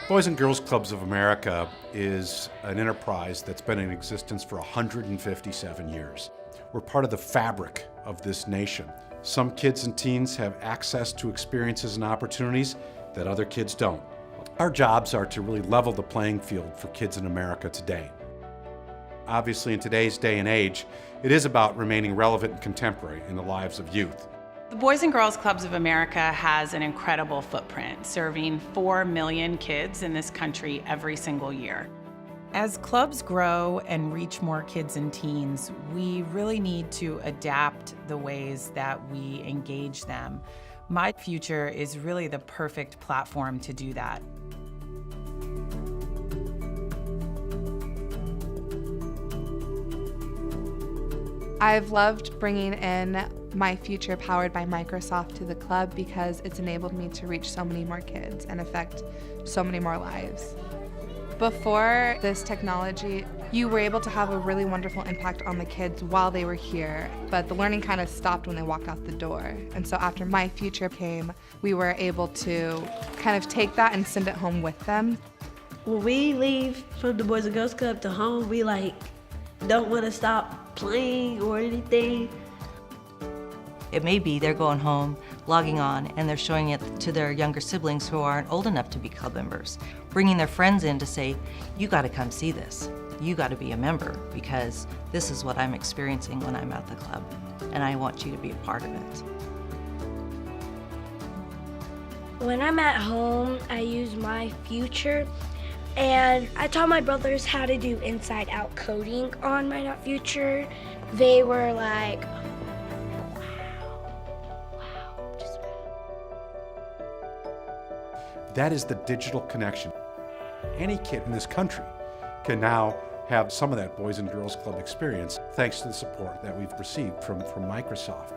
Boys and Girls Clubs of America is an enterprise that's been in existence for 157 years. We're part of the fabric of this nation. Some kids and teens have access to experiences and opportunities that other kids don't. Our jobs are to really level the playing field for kids in America today. Obviously, in today's day and age, it is about remaining relevant and contemporary in the lives of youth. The Boys and Girls Clubs of America has an incredible footprint, serving 4 million kids in this country every single year. As clubs grow and reach more kids and teens, we really need to adapt the ways that we engage them. My Future is really the perfect platform to do that. I've loved bringing in My Future powered by Microsoft to the club because it's enabled me to reach so many more kids and affect so many more lives. Before this technology, you were able to have a really wonderful impact on the kids while they were here, but the learning kind of stopped when they walked out the door. And so after My Future came, we were able to kind of take that and send it home with them. When we leave from the Boys and Girls Club to home, we don't want to stop playing or anything. It may be they're going home, logging on, and they're showing it to their younger siblings who aren't old enough to be club members, bringing their friends in to say, you got to come see this. You got to be a member because this is what I'm experiencing when I'm at the club, and I want you to be a part of it. When I'm at home, I use My Future, and I taught my brothers how to do inside-out coding on My Future. They were like, That is the digital connection. Any kid in this country can now have some of that Boys and Girls Club experience thanks to the support that we've received from Microsoft.